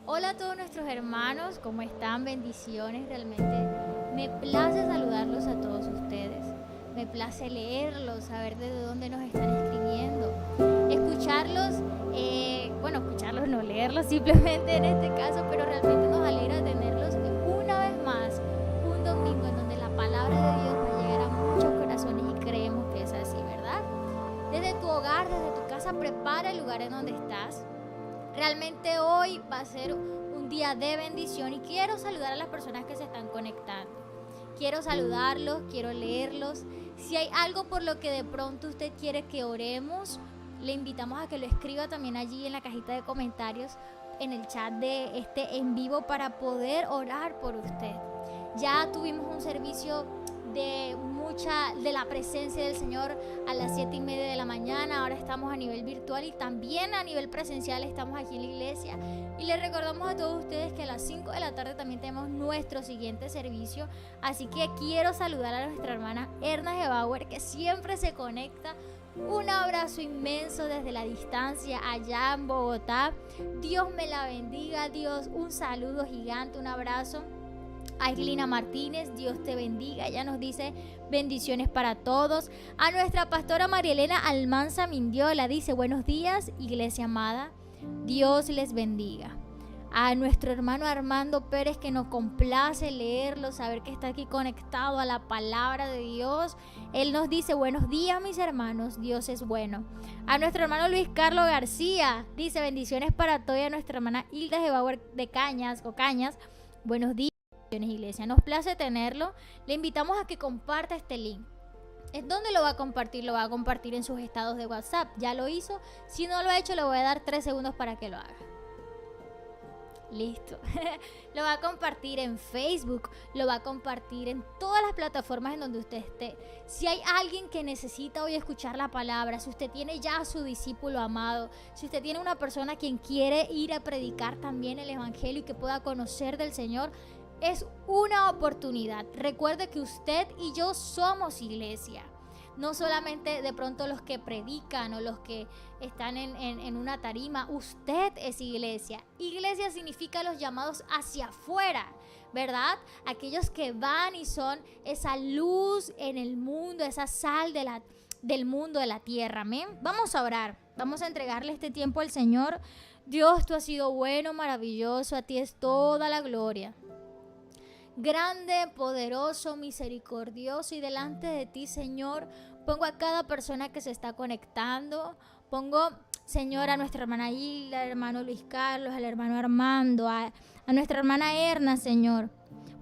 Hola a todos nuestros hermanos, ¿cómo están? Bendiciones, realmente me place saludarlos a todos ustedes. Me place leerlos, saber de dónde nos están escribiendo, escucharlos, escucharlos, no leerlos simplemente en este caso, pero realmente nos alegra tenerlos una vez más, un domingo en donde la palabra de Dios va a llegar a muchos corazones y creemos que es así, ¿verdad? Desde tu hogar, desde tu casa, prepara el lugar en donde estás. Realmente hoy va a ser un día de bendición y quiero saludar a las personas que se están conectando. Quiero saludarlos, quiero leerlos. Si hay algo por lo que de pronto usted quiere que oremos, le invitamos a que lo escriba también allí en la cajita de comentarios, en el chat de este en vivo para poder orar por usted. Ya tuvimos un servicio de la presencia del Señor a las 7:30 de la mañana. Ahora estamos a nivel virtual y también a nivel presencial estamos aquí en la iglesia. Y les recordamos a todos ustedes que a las 5 de la tarde también tenemos nuestro siguiente servicio. Así que quiero saludar a nuestra hermana Erna Gebauer, que siempre se conecta. Un abrazo inmenso desde la distancia allá en Bogotá. Dios me la bendiga, Dios, un saludo gigante, un abrazo. A Islina Martínez, Dios te bendiga. Ella nos dice bendiciones para todos. A nuestra pastora María Elena Almanza Mindiola dice buenos días, iglesia amada. Dios les bendiga. A nuestro hermano Armando Pérez, que nos complace leerlo, saber que está aquí conectado a la palabra de Dios. Él nos dice buenos días, mis hermanos, Dios es bueno. A nuestro hermano Luis Carlos García dice bendiciones para todos. Y a nuestra hermana Hilda Gebauer de Cañas, buenos días. Iglesia, nos place tenerlo. Le invitamos a que comparta este link. ¿En dónde lo va a compartir? Lo va a compartir en sus estados de WhatsApp. ¿Ya lo hizo? Si no lo ha hecho, le voy a dar 3 segundos para que lo haga. Listo. Lo va a compartir en Facebook, lo va a compartir en todas las plataformas en donde usted esté. Si hay alguien que necesita hoy escuchar la palabra, si usted tiene ya a su discípulo amado, si usted tiene una persona quien quiere ir a predicar también el evangelio y que pueda conocer del Señor, es una oportunidad. Recuerde que usted y yo somos iglesia. No solamente de pronto los que predican o los que están en una tarima. Usted es iglesia. Iglesia significa los llamados hacia afuera, ¿verdad? Aquellos que van y son esa luz en el mundo, esa sal del mundo, de la tierra. Amén. Vamos a orar. Vamos a entregarle este tiempo al Señor. Dios, tú has sido bueno, maravilloso. A ti es toda la gloria. Grande, poderoso, misericordioso, y delante de ti, Señor, pongo a cada persona que se está conectando. Pongo, Señor, a nuestra hermana Hilda, al hermano Luis Carlos, al hermano Armando, a nuestra hermana Erna, Señor.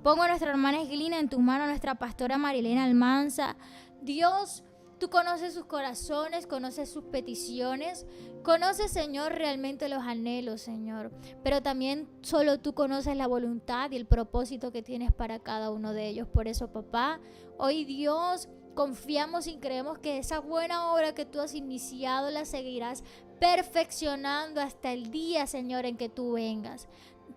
Pongo a nuestra hermana Islina en tus manos, a nuestra pastora Marilena Almanza. Dios, tú conoces sus corazones, conoces sus peticiones, conoces, Señor, realmente los anhelos, Señor. Pero también solo tú conoces la voluntad y el propósito que tienes para cada uno de ellos. Por eso, papá, hoy Dios, confiamos y creemos que esa buena obra que tú has iniciado la seguirás perfeccionando hasta el día, Señor, en que tú vengas.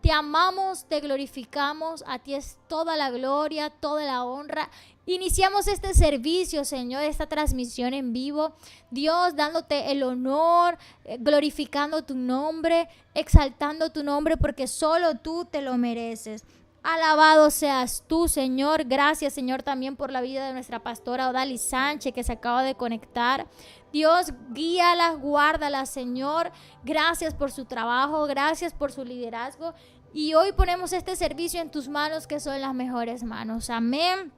Te amamos, te glorificamos, a ti es toda la gloria, toda la honra. Iniciamos este servicio, Señor, esta transmisión en vivo, Dios, dándote el honor, glorificando tu nombre, exaltando tu nombre, porque solo tú te lo mereces. Alabado seas tú, Señor. Gracias, Señor, también por la vida de nuestra pastora Odalis Sánchez, que se acaba de conectar. Dios, guíala, guárdala, Señor. Gracias por su trabajo, gracias por su liderazgo. Y hoy ponemos este servicio en tus manos, que son las mejores manos. Amén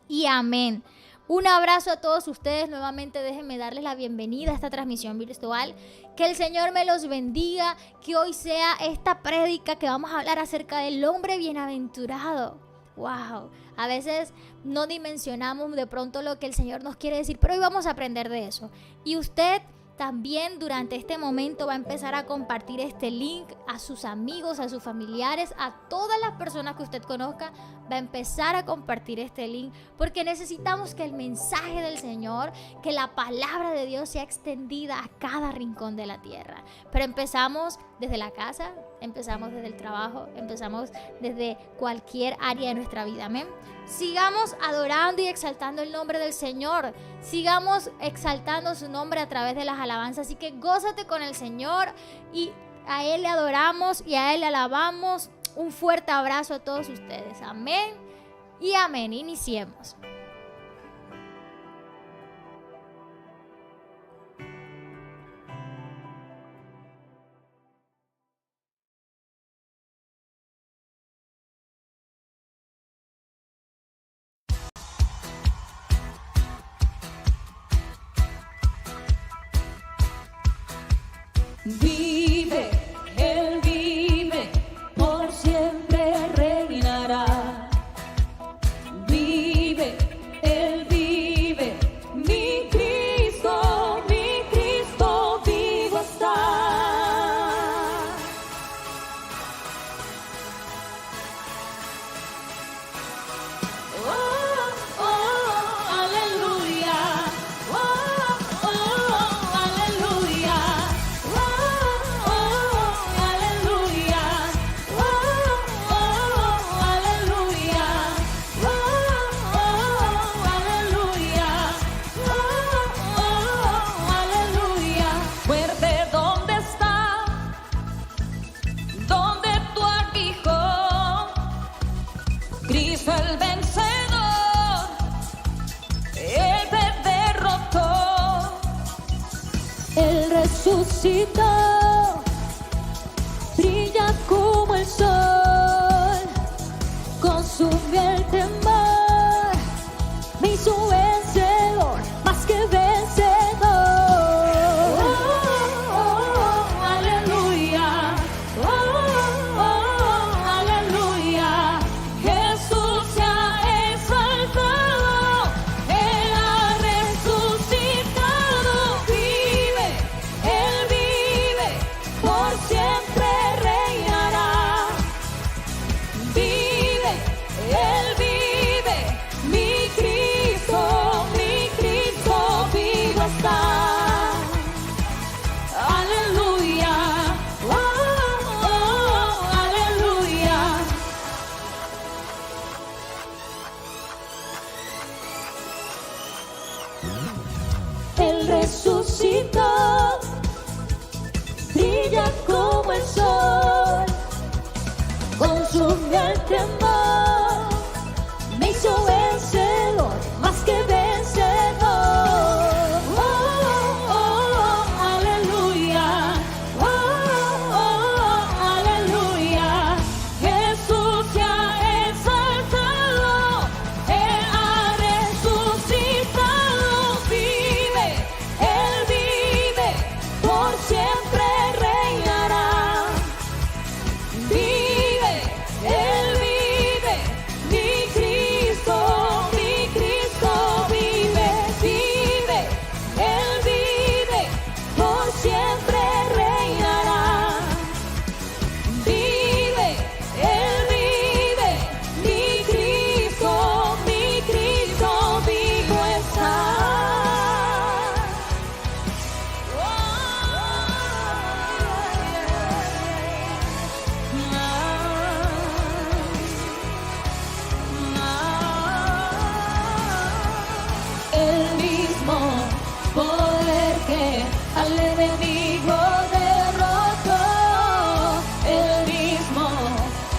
y amén. Un abrazo a todos ustedes. Nuevamente déjenme darles la bienvenida a esta transmisión virtual. Que el Señor me los bendiga. Que hoy sea esta prédica que vamos a hablar acerca del hombre bienaventurado. Wow, a veces no dimensionamos de pronto lo que el Señor nos quiere decir, pero hoy vamos a aprender de eso. Y usted también durante este momento va a empezar a compartir este link a sus amigos, a sus familiares, a todas las personas que usted conozca. Va a empezar a compartir este link porque necesitamos que el mensaje del Señor, que la palabra de Dios sea extendida a cada rincón de la tierra. Pero empezamos desde la casa, empezamos desde el trabajo, empezamos desde cualquier área de nuestra vida. Amén. Sigamos adorando y exaltando el nombre del Señor. Sigamos exaltando su nombre a través de las alabanzas. Así que gózate con el Señor y A Él le adoramos y a Él le alabamos. Un fuerte abrazo a todos ustedes. Amén y amén. Iniciemos. Vive, Él vive, por siempre reinará. Vive, Él vive, mi Cristo vivo está. Oh, oh, aleluya. Oh, oh, aleluya. Cristo el vencedor, Él te derrotó, Él resucitó, brilla como el sol, consume el temor, me hizo vencedor, más que vencedor. Oh, oh, aleluya, oh, oh, aleluya. Jesús se ha exaltado, Él ha resucitado. Vive, Él vive, por siempre reinará. Vive, Él vive, mi Cristo vivo está. Aleluya, oh, oh, aleluya. Él resucitó, brilla como el sol, consume el temor, me hizo vencedor, más que vencedor. Oh, oh, aleluya, oh, oh, aleluya. Jesús se ha exaltado, Él ha resucitado. Vive, Él vive, por siempre reinará. Vive, Él vive, mi Cristo vive. Vive, Él vive, por siempre reinará. Vive, Él vive, mi Cristo vivo está. El mismo poder que al enemigo derrotó, el mismo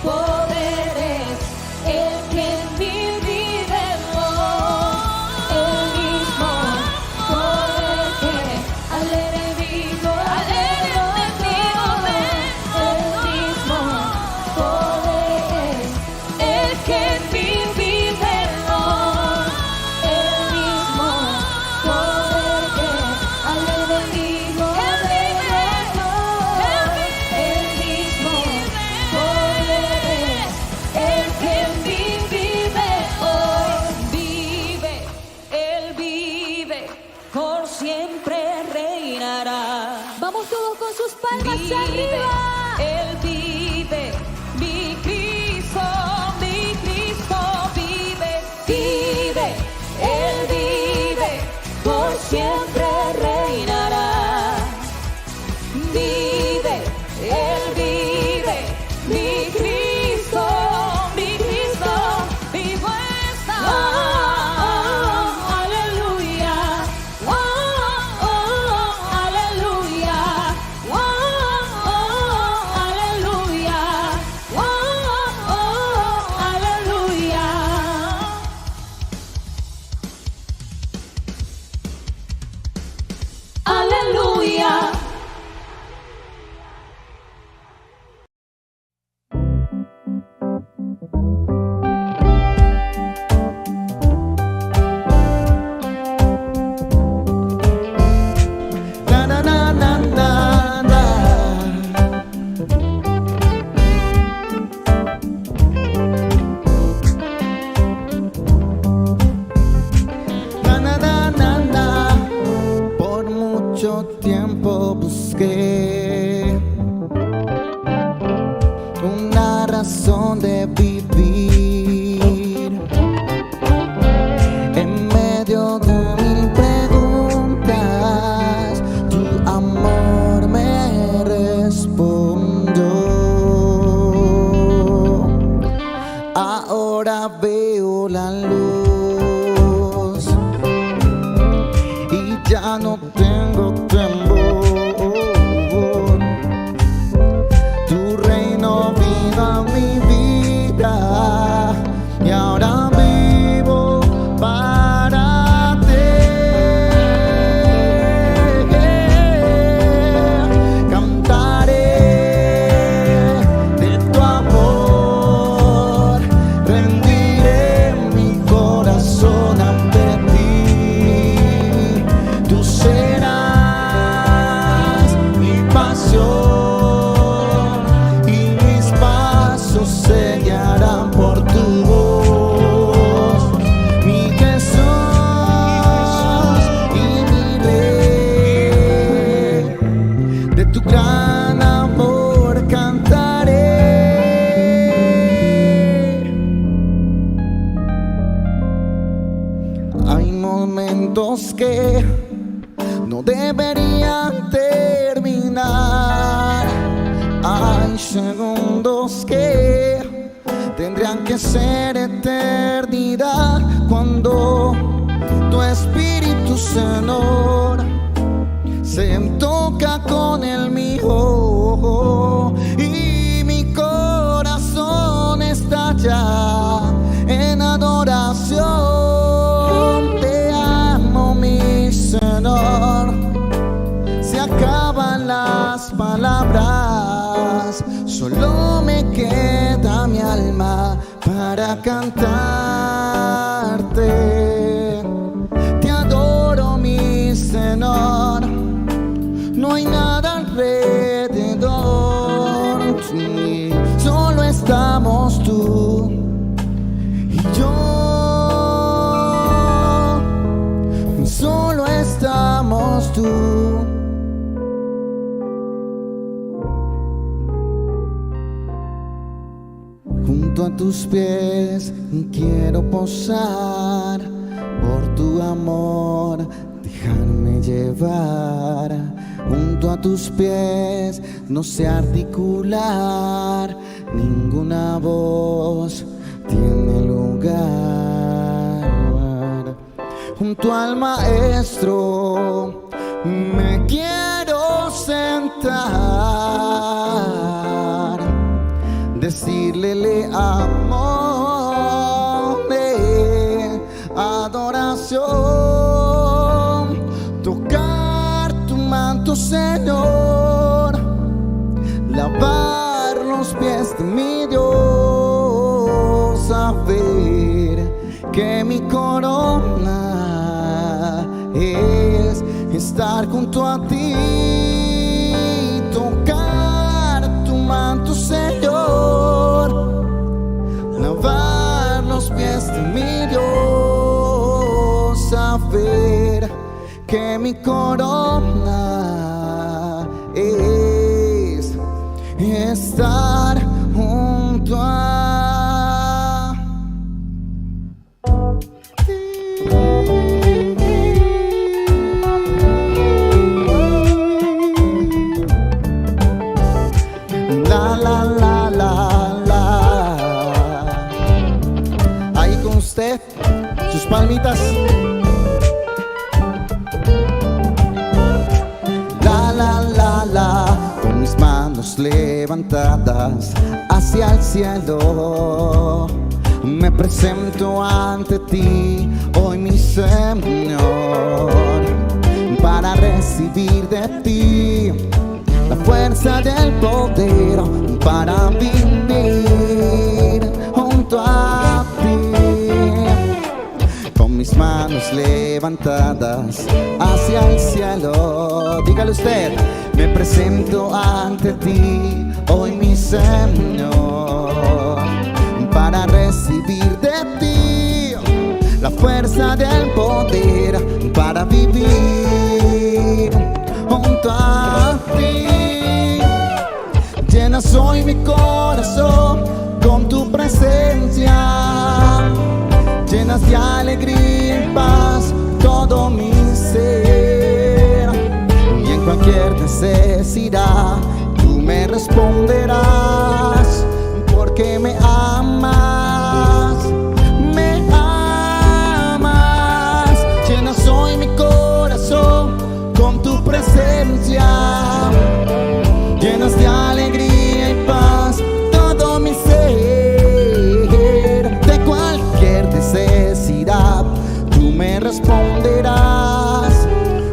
poder es el que en mí vive hoy. El mismo poder que al enemigo derrotó, el mismo poder es el que en mí vive hoy. El mismo poder que al enemigo derrotó, el mismo poder es el que en mí vive hoy. Vive, Él vive, por siempre reinará. Vamos todos con sus palmas Vive, arriba. Él vive, mi Cristo vive. Vive, Él vive, por siempre reinará. Vive, Él vive, mi Cristo vivo está. Oh, oh, aleluya, oh, oh, aleluya, oh, oh, yo busqué una razón de vivir. En medio de mil preguntas, tu amor me respondió. Ahora veo la luz y ya no tengo temor. Tu reino vino a mi vida y ahora vivo para ti. Cantaré de tu amor, rendiré mi corazón ante ti. Tú serás mi pasión y mis pasos se guiarán por tu voz, mi Jesús y mi Rey. De tu gran amor cantaré. Hay momentos que no deberían terminar. Hay segundos que tendrían que ser eternidad. Cuando tu Espíritu Señor se toca con el mío y mi corazón estalla en adoración. Te amo, mi Señor. Se acaban las palabras, solo me queda mi alma para cantarte. Te adoro, mi Señor. No hay nada alrededor, sí, solo estamos tú y yo. Solo estamos tú. Junto a tus pies quiero posar, por tu amor dejarme llevar. Junto a tus pies no sé articular, ninguna voz tiene lugar. Junto al Maestro me quiero sentar, decirle le amo de adoración, tocar tu manto, Señor, lavar los pies de mi Dios, saber que mi corona es estar junto a ti, tocar tu manto, Señor, lavar los pies de mi Dios, saber que mi corona es estar junto a ti. La la la la la. Ahí con usted, sus palmitas. La la la la. Con mis manos levantadas hacia el cielo, me presento ante ti, hoy mi Señor, para recibir de ti la fuerza del poder para vivir junto a ti. Con mis manos levantadas hacia el cielo, dígale usted, me presento ante ti, hoy mi Señor, para recibir de ti la fuerza del poder para vivir junto a ti. necesidad, tú me responderás, porque me amas, me amas. Llenas hoy mi corazón con tu presencia, llenas de alegría y paz todo mi ser. De cualquier necesidad tú me responderás,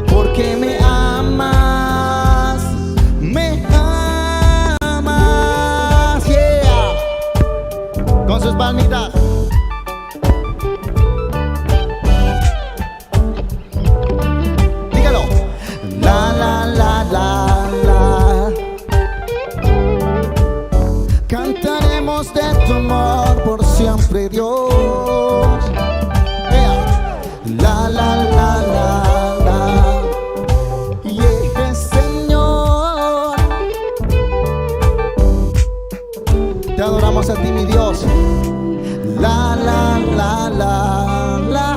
porque me amas, me amas. Yeah. Con sus palmitas. Dígalo. La la la la la. Cantaremos de tu amor por siempre, Dios. Yeah. La la la la la. Yeah, Señor, te adoramos a ti, mi Dios. La la la la la.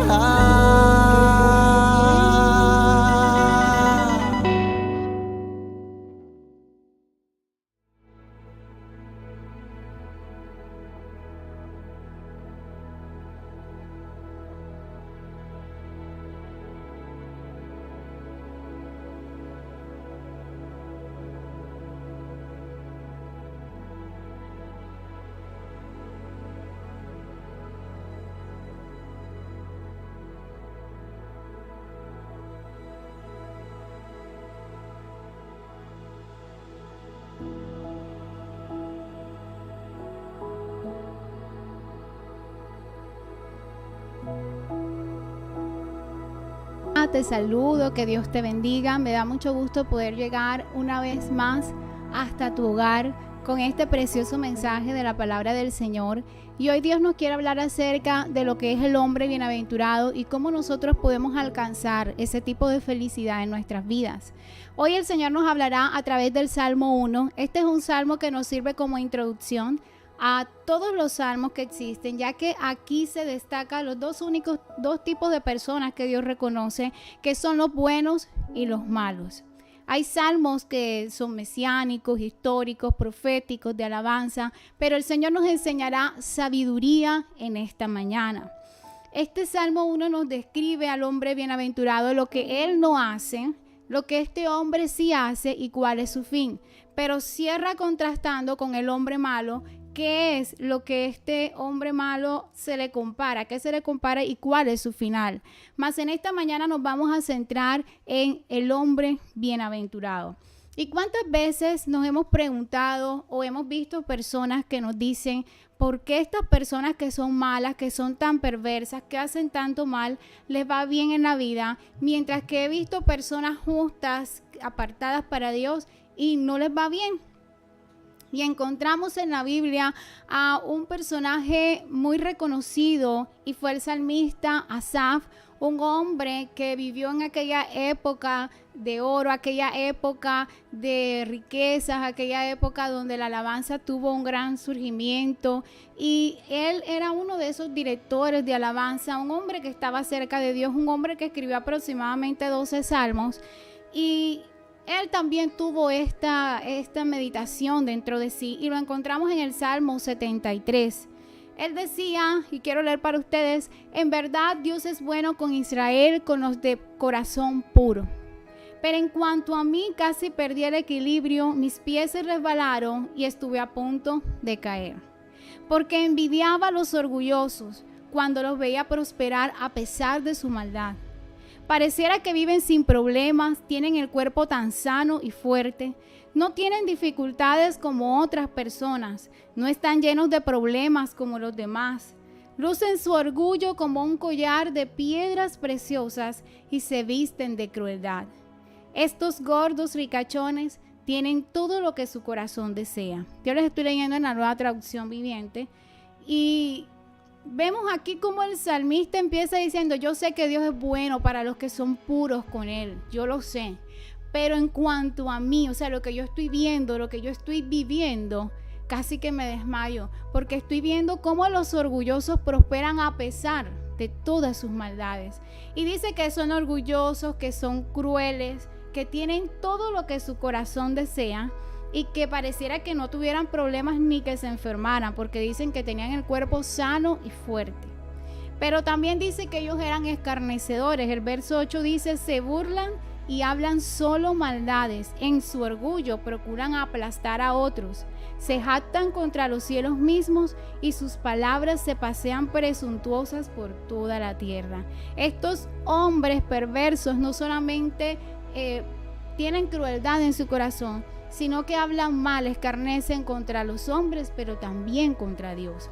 Te saludo, que Dios te bendiga. Me da mucho gusto poder llegar una vez más hasta tu hogar con este precioso mensaje de la palabra del Señor. Y hoy Dios nos quiere hablar acerca de lo que es el hombre bienaventurado y cómo nosotros podemos alcanzar ese tipo de felicidad en nuestras vidas. Hoy el Señor nos hablará a través del Salmo 1. Este es un salmo que nos sirve como introducción a todos los salmos que existen, ya que aquí se destacan los dos tipos de personas que Dios reconoce, que son los buenos y los malos. Hay salmos que son mesiánicos, históricos, proféticos, de alabanza, pero el Señor nos enseñará sabiduría en esta mañana. Este Salmo 1 nos describe al hombre bienaventurado, lo que él no hace, lo que este hombre sí hace y cuál es su fin, pero cierra contrastando con el hombre malo. ¿Qué es lo que este hombre malo se le compara? ¿Qué se le compara y cuál es su final? Mas en esta mañana nos vamos a centrar en el hombre bienaventurado. ¿Y cuántas veces nos hemos preguntado o hemos visto personas que nos dicen por qué estas personas que son malas, que son tan perversas, que hacen tanto mal, les va bien en la vida, mientras que he visto personas justas, apartadas para Dios y no les va bien? Y encontramos en la Biblia a un personaje muy reconocido y fue el salmista Asaf, un hombre que vivió en aquella época de oro, aquella época de riquezas, aquella época donde la alabanza tuvo un gran surgimiento, y él era uno de esos directores de alabanza, un hombre que estaba cerca de Dios, un hombre que escribió aproximadamente 12 salmos, y él también tuvo esta meditación dentro de sí, y lo encontramos en el Salmo 73. Él decía, y quiero leer para ustedes: en verdad Dios es bueno con Israel, con los de corazón puro. Pero en cuanto a mí, casi perdí el equilibrio, mis pies se resbalaron y estuve a punto de caer. Porque envidiaba a los orgullosos cuando los veía prosperar a pesar de su maldad. Pareciera que viven sin problemas, tienen el cuerpo tan sano y fuerte, no tienen dificultades como otras personas, no están llenos de problemas como los demás. Lucen su orgullo como un collar de piedras preciosas y se visten de crueldad. Estos gordos ricachones tienen todo lo que su corazón desea. Yo les estoy leyendo en la Nueva Traducción Viviente y vemos aquí como el salmista empieza diciendo: yo sé que Dios es bueno para los que son puros con Él, yo lo sé, pero en cuanto a mí, o sea, lo que yo estoy viendo, lo que yo estoy viviendo, casi que me desmayo, porque estoy viendo cómo los orgullosos prosperan a pesar de todas sus maldades. Y dice que son orgullosos, que son crueles, que tienen todo lo que su corazón desea y que pareciera que no tuvieran problemas ni que se enfermaran, porque dicen que tenían el cuerpo sano y fuerte. Pero también dice que ellos eran escarnecedores. El verso 8 dice: se burlan y hablan solo maldades. En su orgullo procuran aplastar a otros. Se jactan contra los cielos mismos y sus palabras se pasean presuntuosas por toda la tierra. Estos hombres perversos no solamente tienen crueldad en su corazón, sino que hablan mal, escarnecen contra los hombres, pero también contra Dios.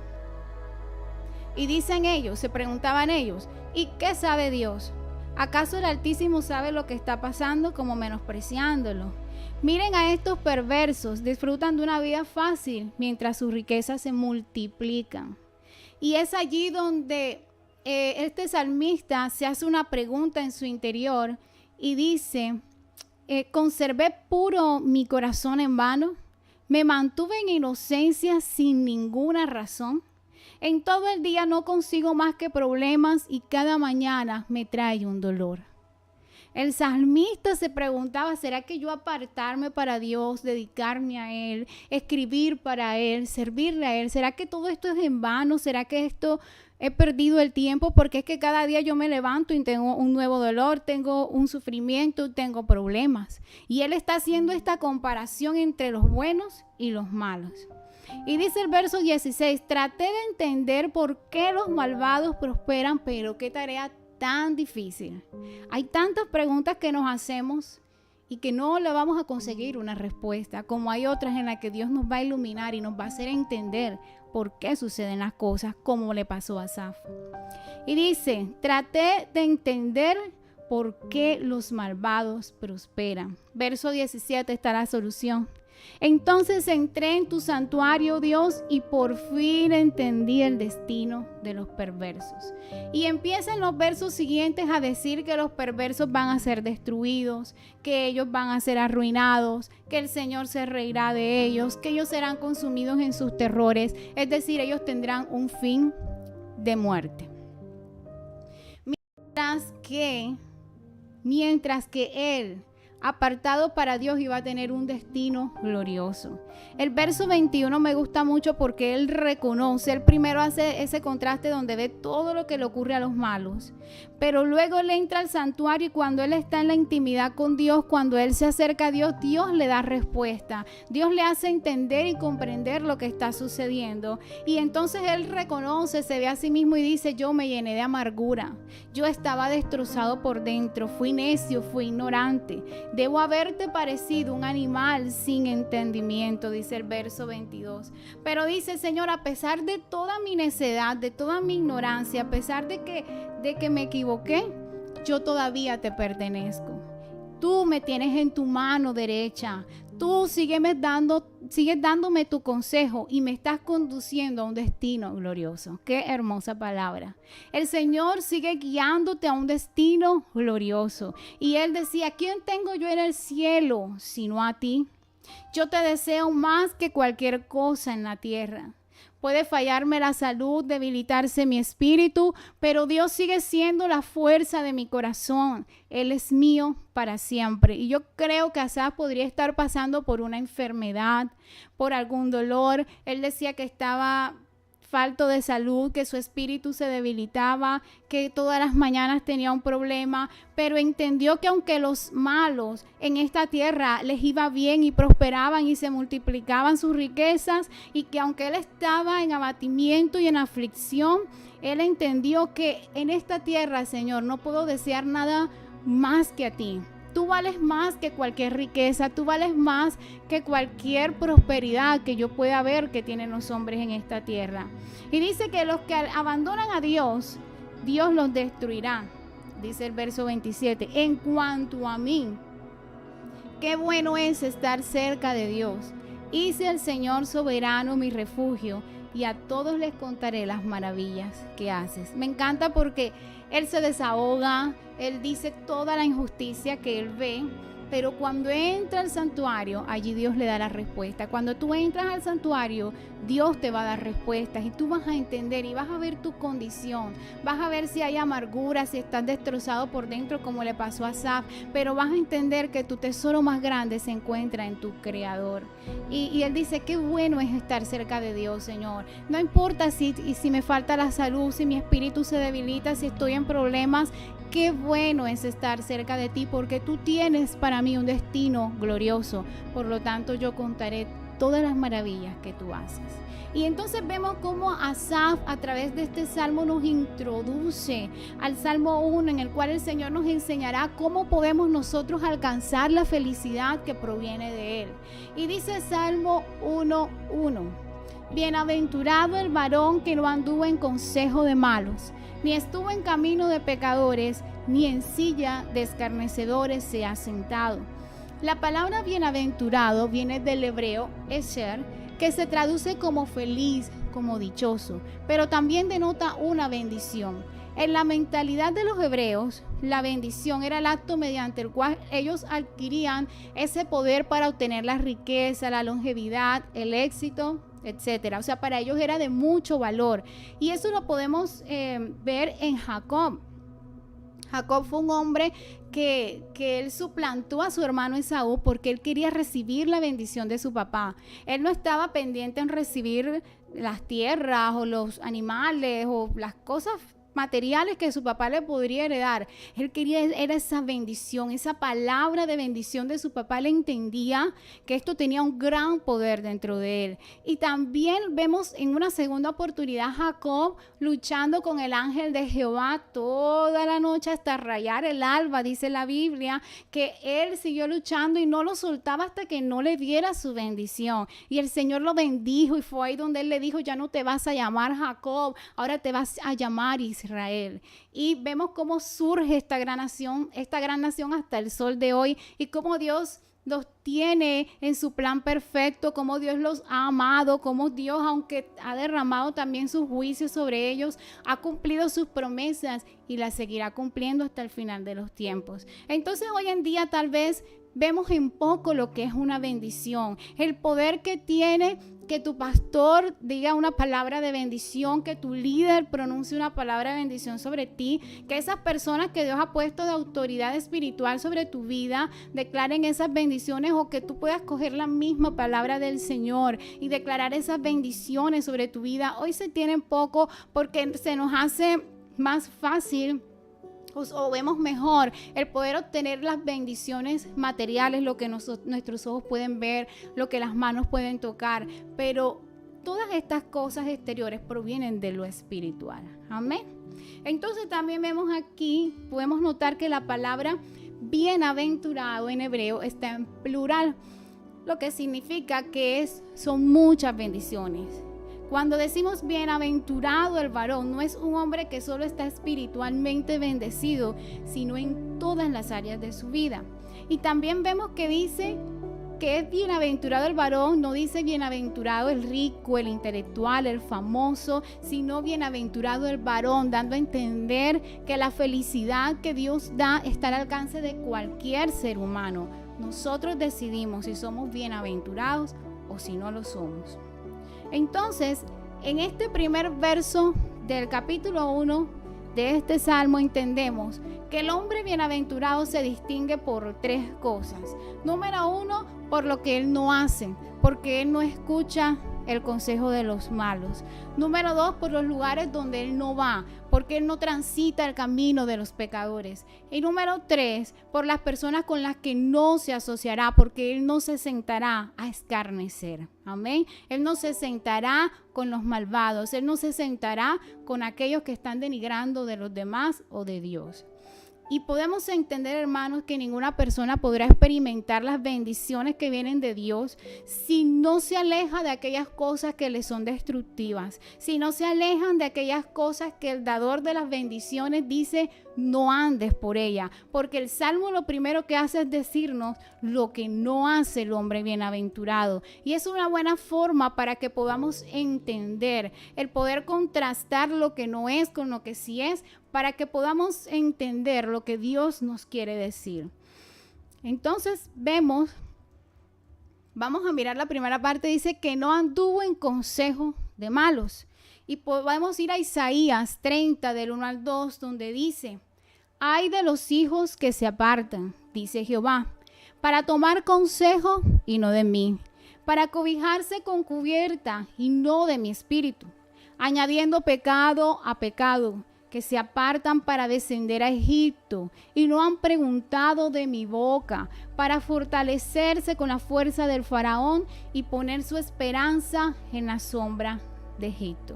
Y dicen ellos, se preguntaban ellos: ¿y qué sabe Dios? ¿Acaso el Altísimo sabe lo que está pasando? Como menospreciándolo. Miren a estos perversos, disfrutan de una vida fácil mientras sus riquezas se multiplican. Y es allí donde este salmista se hace una pregunta en su interior y dice: ¿conservé puro mi corazón en vano? ¿Me mantuve en inocencia sin ninguna razón? En todo el día no consigo más que problemas y cada mañana me trae un dolor. El salmista se preguntaba: ¿será que yo apartarme para Dios, dedicarme a Él, escribir para Él, servirle a Él? ¿Será que todo esto es en vano? ¿Será que esto he perdido el tiempo? Porque es que cada día yo me levanto y tengo un nuevo dolor, tengo un sufrimiento, tengo problemas. Y él está haciendo esta comparación entre los buenos y los malos. Y dice el verso 16: traté de entender por qué los malvados prosperan, pero qué tarea tan difícil. Hay tantas preguntas que nos hacemos y que no le vamos a conseguir una respuesta, como hay otras en las que Dios nos va a iluminar y nos va a hacer entender por qué suceden las cosas, como le pasó a Asaf. Y dice: traté de entender por qué los malvados prosperan. Verso 17 está la solución. Entonces entré en tu santuario, Dios, y por fin entendí el destino de los perversos. Y empiezan los versos siguientes a decir que los perversos van a ser destruidos, que ellos van a ser arruinados, que el Señor se reirá de ellos, que ellos serán consumidos en sus terrores, es decir, ellos tendrán un fin de muerte. Mientras que él, apartado para Dios, iba a tener un destino glorioso. El verso 21 me gusta mucho porque él reconoce, él primero hace ese contraste donde ve todo lo que le ocurre a los malos, pero luego él entra al santuario y cuando él está en la intimidad con Dios, cuando él se acerca a Dios, Dios le da respuesta, Dios le hace entender y comprender lo que está sucediendo, y entonces él reconoce, se ve a sí mismo y dice: yo me llené de amargura, yo estaba destrozado por dentro, fui necio, fui ignorante, debo haberte parecido un animal sin entendimiento, dice el verso 22. Pero dice: Señor, a pesar de toda mi necedad, de toda mi ignorancia, a pesar de que me equivoqué, yo todavía te pertenezco. Tú me tienes en tu mano derecha. Tú sigues dándome tu consejo y me estás conduciendo a un destino glorioso. Qué hermosa palabra. El Señor sigue guiándote a un destino glorioso. Y Él decía: ¿quién tengo yo en el cielo sino a ti? Yo te deseo más que cualquier cosa en la tierra. Puede fallarme la salud, debilitarse mi espíritu, pero Dios sigue siendo la fuerza de mi corazón. Él es mío para siempre. Y yo creo que Asaf podría estar pasando por una enfermedad, por algún dolor. Él decía que estaba falto de salud, que su espíritu se debilitaba, que todas las mañanas tenía un problema, pero entendió que aunque los malos en esta tierra les iba bien y prosperaban y se multiplicaban sus riquezas, y que aunque él estaba en abatimiento y en aflicción, él entendió que en esta tierra, Señor, no puedo desear nada más que a ti. Tú vales más que cualquier riqueza, tú vales más que cualquier prosperidad que yo pueda ver que tienen los hombres en esta tierra. Y dice que los que abandonan a Dios, Dios los destruirá. Dice el verso 27, en cuanto a mí, qué bueno es estar cerca de Dios. Hice el Señor soberano mi refugio y a todos les contaré las maravillas que haces. Me encanta porque él se desahoga, él dice toda la injusticia que él ve, pero cuando entra al santuario, allí Dios le da la respuesta. Cuando tú entras al santuario, Dios te va a dar respuestas y tú vas a entender y vas a ver tu condición. Vas a ver si hay amargura, si estás destrozado por dentro como le pasó a Asaf, pero vas a entender que tu tesoro más grande se encuentra en tu Creador. Y él dice, qué bueno es estar cerca de Dios, Señor. No importa si me falta la salud, si mi espíritu se debilita, si estoy en problemas. Qué bueno es estar cerca de ti, porque tú tienes para mí un destino glorioso. Por lo tanto, yo contaré todas las maravillas que tú haces. Y entonces vemos cómo Asaf, a través de este salmo, nos introduce al Salmo 1, en el cual el Señor nos enseñará cómo podemos nosotros alcanzar la felicidad que proviene de Él. Y dice Salmo 1:1: bienaventurado el varón que no anduvo en consejo de malos, ni estuvo en camino de pecadores, ni en silla de escarnecedores se ha sentado. La palabra bienaventurado viene del hebreo esher, que se traduce como feliz, como dichoso, pero también denota una bendición. En la mentalidad de los hebreos, la bendición era el acto mediante el cual ellos adquirían ese poder para obtener la riqueza, la longevidad, el éxito, etcétera. O sea, para ellos era de mucho valor. Y eso lo podemos ver en Jacob. Jacob fue un hombre que él suplantó a su hermano Esaú porque él quería recibir la bendición de su papá. Él no estaba pendiente en recibir las tierras o los animales o las cosas materiales que su papá le podría heredar. Él quería, era esa bendición, esa palabra de bendición de su papá. Él entendía que esto tenía un gran poder dentro de él. Y también vemos en una segunda oportunidad a Jacob luchando con el ángel de Jehová toda la noche hasta rayar el alba. Dice la Biblia que él siguió luchando y no lo soltaba hasta que no le diera su bendición. Y el Señor lo bendijo, y fue ahí donde él le dijo: ya no te vas a llamar Jacob, ahora te vas a llamar Israel. Y vemos cómo surge esta gran nación hasta el sol de hoy, y cómo Dios los tiene en su plan perfecto, cómo Dios los ha amado, cómo Dios, aunque ha derramado también sus juicios sobre ellos, ha cumplido sus promesas y las seguirá cumpliendo hasta el final de los tiempos. Entonces hoy en día tal vez vemos en poco lo que es una bendición, el poder que tiene que tu pastor diga una palabra de bendición, que tu líder pronuncie una palabra de bendición sobre ti, que esas personas que Dios ha puesto de autoridad espiritual sobre tu vida declaren esas bendiciones, o que tú puedas coger la misma palabra del Señor y declarar esas bendiciones sobre tu vida. Hoy se tienen poco porque se nos hace más fácil o vemos mejor el poder obtener las bendiciones materiales, lo que nuestros ojos pueden ver, lo que las manos pueden tocar, pero todas estas cosas exteriores provienen de lo espiritual. Amén. Entonces también vemos aquí, podemos notar que la palabra bienaventurado en hebreo está en plural, lo que significa que son muchas bendiciones. Cuando decimos bienaventurado el varón, no es un hombre que solo está espiritualmente bendecido, sino en todas las áreas de su vida. Y también vemos que dice que es bienaventurado el varón, no dice bienaventurado el rico, el intelectual, el famoso, sino bienaventurado el varón, dando a entender que la felicidad que Dios da está al alcance de cualquier ser humano. Nosotros decidimos si somos bienaventurados o si no lo somos. Entonces, en este primer verso del capítulo 1 de este salmo entendemos que el hombre bienaventurado se distingue por tres cosas. Número 1, por lo que él no hace, porque él no escucha el consejo de los malos. Número 2, por los lugares donde él no va, porque él no transita el camino de los pecadores. Y número 3, por las personas con las que no se asociará, porque él no se sentará a escarnecer. Amén. Él no se sentará con los malvados, él no se sentará con aquellos que están denigrando de los demás o de Dios. Y podemos entender, hermanos, que ninguna persona podrá experimentar las bendiciones que vienen de Dios si no se aleja de aquellas cosas que le son destructivas, si no se alejan de aquellas cosas que el dador de las bendiciones dice: no andes por ella, porque el Salmo lo primero que hace es decirnos lo que no hace el hombre bienaventurado. Y es una buena forma para que podamos entender, el poder contrastar lo que no es con lo que sí es, para que podamos entender lo que Dios nos quiere decir. Entonces vamos a mirar la primera parte, dice que no anduvo en consejo de malos. Y podemos ir a Isaías 30 del 1 al 2, donde dice: ay de los hijos que se apartan, dice Jehová, para tomar consejo y no de mí, para cobijarse con cubierta y no de mi espíritu, añadiendo pecado a pecado, que se apartan para descender a Egipto y no han preguntado de mi boca, para fortalecerse con la fuerza del faraón y poner su esperanza en la sombra de Egipto.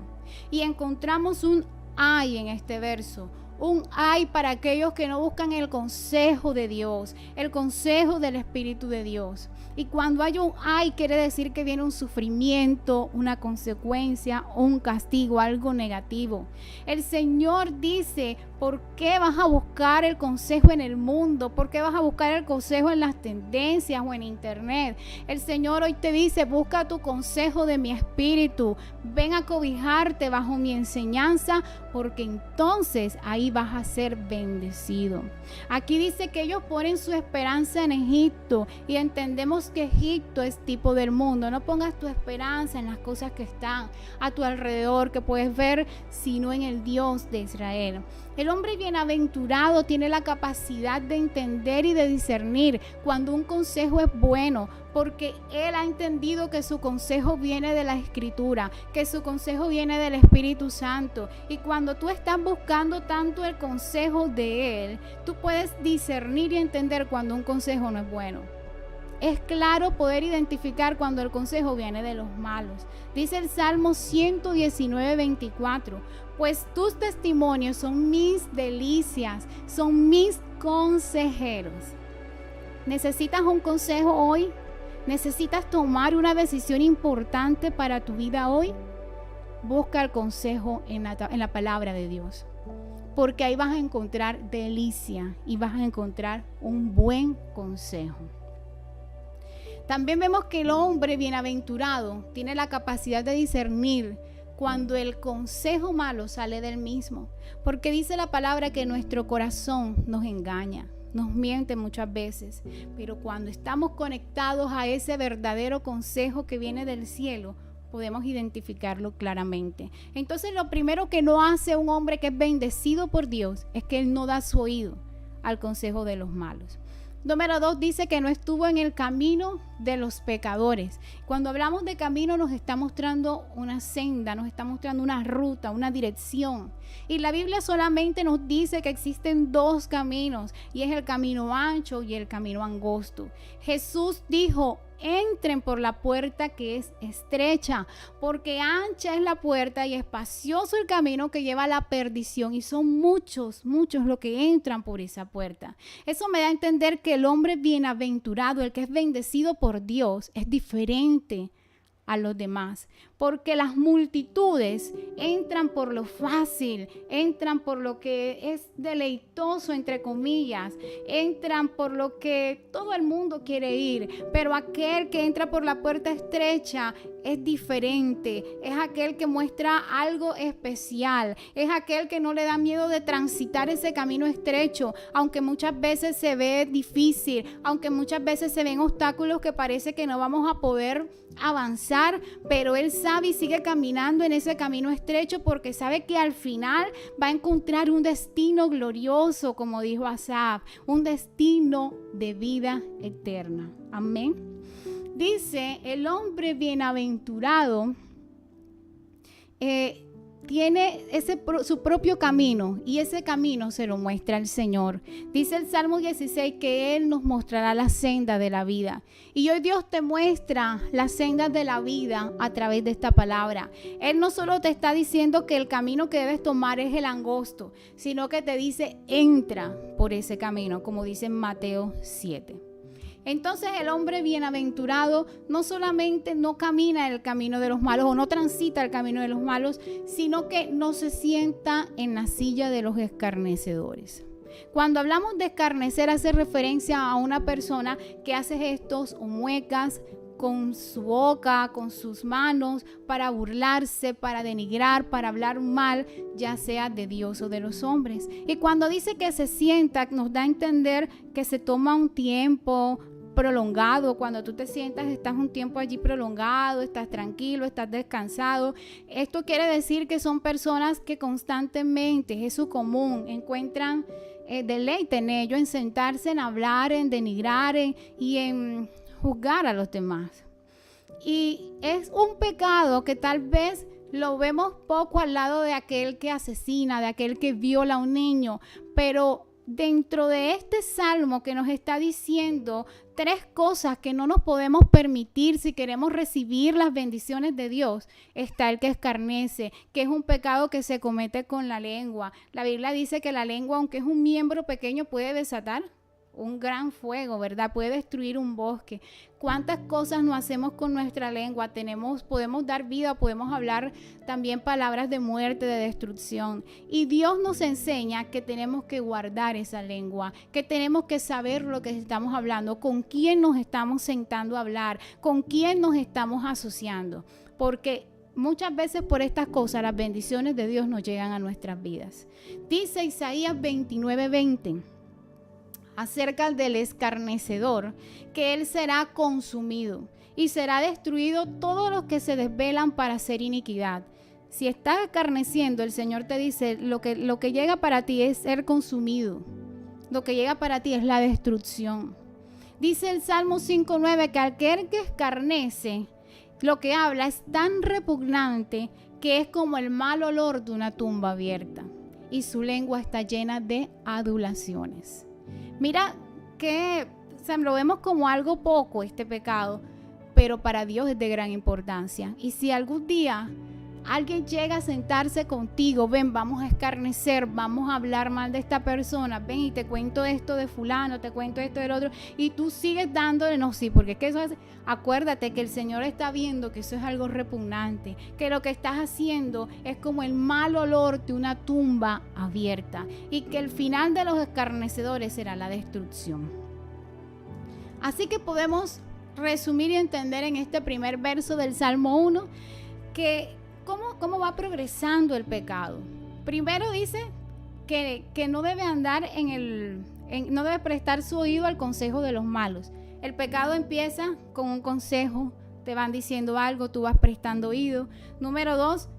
Y encontramos un ay en este verso. Un ay para aquellos que no buscan el consejo de Dios, el consejo del Espíritu de Dios. Y cuando hay un ay, quiere decir que viene un sufrimiento, una consecuencia, un castigo, algo negativo. El Señor dice: ¿por qué vas a buscar el consejo en el mundo? ¿Por qué vas a buscar el consejo en las tendencias o en internet? El Señor hoy te dice: busca tu consejo de mi espíritu. Ven a cobijarte bajo mi enseñanza, porque entonces ahí vas a ser bendecido. Aquí dice que ellos ponen su esperanza en Egipto, y entendemos que Egipto es tipo del mundo. No pongas tu esperanza en las cosas que están a tu alrededor, que puedes ver, sino en el Dios de Israel. El hombre bienaventurado tiene la capacidad de entender y de discernir cuando un consejo es bueno, porque él ha entendido que su consejo viene de la Escritura, que su consejo viene del Espíritu Santo. Y cuando tú estás buscando tanto el consejo de él, tú puedes discernir y entender cuando un consejo no es bueno. Es claro poder identificar cuando el consejo viene de los malos. Dice el Salmo 119, 24: pues tus testimonios son mis delicias, son mis consejeros. ¿Necesitas un consejo hoy? ¿Necesitas tomar una decisión importante para tu vida hoy? Busca el consejo en la palabra de Dios, porque ahí vas a encontrar delicia y vas a encontrar un buen consejo. También vemos que el hombre bienaventurado tiene la capacidad de discernir cuando el consejo malo sale del mismo, porque dice la palabra que nuestro corazón nos engaña, nos miente muchas veces, pero cuando estamos conectados a ese verdadero consejo que viene del cielo, podemos identificarlo claramente. Entonces, lo primero que no hace un hombre que es bendecido por Dios es que él no da su oído al consejo de los malos. Número 2, dice que no estuvo en el camino de los pecadores. Cuando hablamos de camino, nos está mostrando una senda, nos está mostrando una ruta, una dirección. Y la Biblia solamente nos dice que existen dos caminos, y es el camino ancho y el camino angosto. Jesús dijo: entren por la puerta que es estrecha, porque ancha es la puerta y espacioso el camino que lleva a la perdición, y son muchos los que entran por esa puerta. Eso me da a entender que el hombre bienaventurado, el que es bendecido por Dios, es diferente a los demás, porque las multitudes entran por lo fácil, entran por lo que es deleitoso, entre comillas, entran por lo que todo el mundo quiere ir, pero aquel que entra por la puerta estrecha es diferente, es aquel que muestra algo especial, es aquel que no le da miedo de transitar ese camino estrecho, aunque muchas veces se ve difícil, aunque muchas veces se ven obstáculos que parece que no vamos a poder avanzar, pero él sabe y sigue caminando en ese camino estrecho porque sabe que al final va a encontrar un destino glorioso, como dijo Asaf, un destino de vida eterna. Amén. Dice: el hombre bienaventurado tiene su propio camino, y ese camino se lo muestra el Señor. Dice el Salmo 16 que Él nos mostrará la senda de la vida. Y hoy Dios te muestra las sendas de la vida a través de esta palabra. Él no solo te está diciendo que el camino que debes tomar es el angosto, sino que te dice: entra por ese camino, como dice en Mateo 7. Entonces el hombre bienaventurado no solamente no camina el camino de los malos o no transita el camino de los malos, sino que no se sienta en la silla de los escarnecedores. Cuando hablamos de escarnecer, hace referencia a una persona que hace gestos o muecas con su boca, con sus manos, para burlarse, para denigrar, para hablar mal, ya sea de Dios o de los hombres. Y cuando dice que se sienta, nos da a entender que se toma un tiempo prolongado. Cuando tú te sientas, estás un tiempo allí prolongado, estás tranquilo, estás descansado. Esto quiere decir que son personas que constantemente, es su común, encuentran deleite en ello, en sentarse, en hablar, en denigrar y en juzgar a los demás. Y es un pecado que tal vez lo vemos poco al lado de aquel que asesina, de aquel que viola a un niño, pero dentro de este salmo que nos está diciendo 3 cosas que no nos podemos permitir si queremos recibir las bendiciones de Dios, está el que escarnece, que es un pecado que se comete con la lengua. La Biblia dice que la lengua, aunque es un miembro pequeño, puede desatar un gran fuego, ¿verdad? Puede destruir un bosque. ¿Cuántas cosas no hacemos con nuestra lengua? Podemos dar vida, podemos hablar también palabras de muerte, de destrucción. Y Dios nos enseña que tenemos que guardar esa lengua, que tenemos que saber lo que estamos hablando, con quién nos estamos sentando a hablar, con quién nos estamos asociando. Porque muchas veces por estas cosas las bendiciones de Dios nos llegan a nuestras vidas. Dice Isaías 29:20. Acerca del escarnecedor, que él será consumido y será destruido todos los que se desvelan para hacer iniquidad. Si estás escarneciendo, el Señor te dice, lo que llega para ti es ser consumido. Lo que llega para ti es la destrucción. Dice el Salmo 5:9 que aquel que escarnece, lo que habla es tan repugnante que es como el mal olor de una tumba abierta, y su lengua está llena de adulaciones. Mira que lo vemos como algo poco este pecado, pero para Dios es de gran importancia. Y si algún día alguien llega a sentarse contigo, ven, vamos a escarnecer, vamos a hablar mal de esta persona, ven y te cuento esto de fulano, te cuento esto del otro, y tú sigues dándole, no, sí, porque es que eso es, acuérdate que el Señor está viendo que eso es algo repugnante, que lo que estás haciendo es como el mal olor de una tumba abierta, y que el final de los escarnecedores será la destrucción. Así que podemos resumir y entender en este primer verso del Salmo 1 que ¿Cómo va progresando el pecado? Primero dice que no debe andar no debe prestar su oído al consejo de los malos. El pecado empieza con un consejo, te van diciendo algo, tú vas prestando oído. Número 2,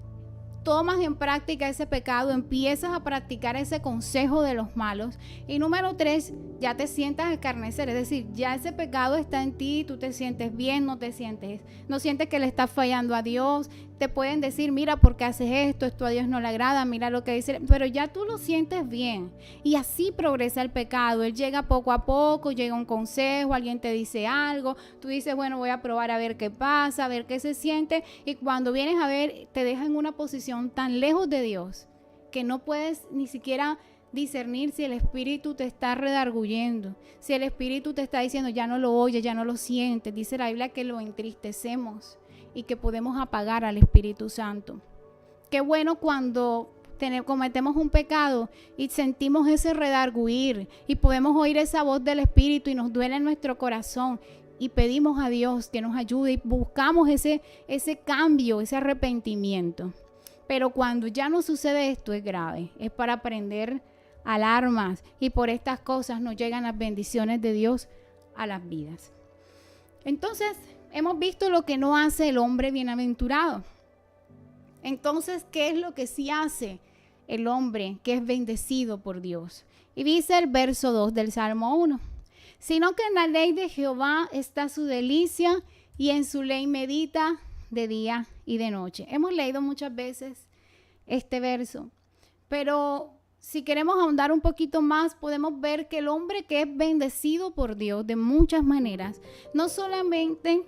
tomas en práctica ese pecado, empiezas a practicar ese consejo de los malos. Y número 3, ya te sientas a escarnecer, es decir, ya ese pecado está en ti, tú te sientes bien, no sientes que le estás fallando a Dios. Te pueden decir, mira, ¿por qué haces esto a Dios no le agrada, mira lo que dice, pero ya tú lo sientes bien. Y así progresa el pecado, él llega poco a poco, llega un consejo, alguien te dice algo, tú dices, bueno, voy a probar a ver qué pasa, a ver qué se siente, y cuando vienes a ver, te deja en una posición tan lejos de Dios que no puedes ni siquiera discernir si el Espíritu te está redarguyendo, si el Espíritu te está diciendo, ya no lo oyes, ya no lo sientes. Dice la Biblia que lo entristecemos y que podemos apagar al Espíritu Santo. Qué bueno cuando cometemos un pecado y sentimos ese redarguir y podemos oír esa voz del Espíritu y nos duele en nuestro corazón y pedimos a Dios que nos ayude y buscamos ese cambio, ese arrepentimiento. Pero cuando ya no sucede esto es grave, es para prender alarmas y por estas cosas no llegan las bendiciones de Dios a las vidas. Entonces, hemos visto lo que no hace el hombre bienaventurado. Entonces, ¿qué es lo que sí hace el hombre que es bendecido por Dios? Y dice el verso 2 del Salmo 1. Sino que en la ley de Jehová está su delicia y en su ley medita de día y de noche. Hemos leído muchas veces este verso, pero si queremos ahondar un poquito más, podemos ver que el hombre que es bendecido por Dios de muchas maneras, no solamente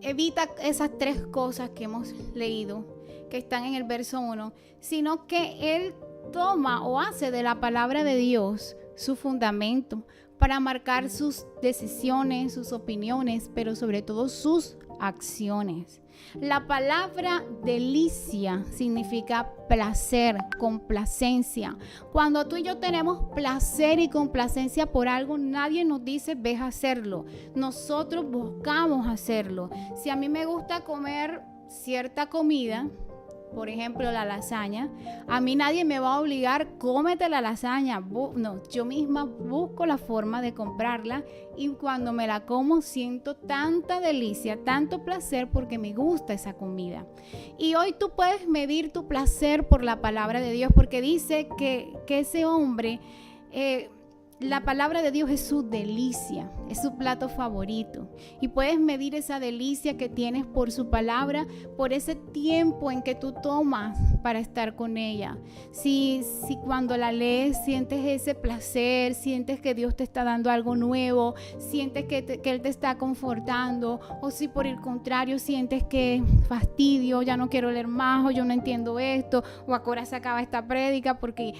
evita esas 3 cosas que hemos leído, que están en el verso 1, sino que él toma o hace de la palabra de Dios su fundamento para marcar sus decisiones, sus opiniones, pero sobre todo sus acciones. La palabra delicia significa placer, complacencia. Cuando tú y yo tenemos placer y complacencia por algo, nadie nos dice ve a hacerlo. Nosotros buscamos hacerlo. Si a mí me gusta comer cierta comida, por ejemplo la lasaña, a mí nadie me va a obligar, cómete la lasaña. No, yo misma busco la forma de comprarla y cuando me la como siento tanta delicia, tanto placer porque me gusta esa comida. Y hoy tú puedes medir tu placer por la palabra de Dios, porque dice que ese hombre, la palabra de Dios es su delicia, es su plato favorito. Y puedes medir esa delicia que tienes por su palabra, por ese tiempo en que tú tomas para estar con ella. Si cuando la lees sientes ese placer, sientes que Dios te está dando algo nuevo, sientes que Él te está confortando, o si por el contrario sientes que fastidio, ya no quiero leer más, o yo no entiendo esto, o ahora se acaba esta prédica, porque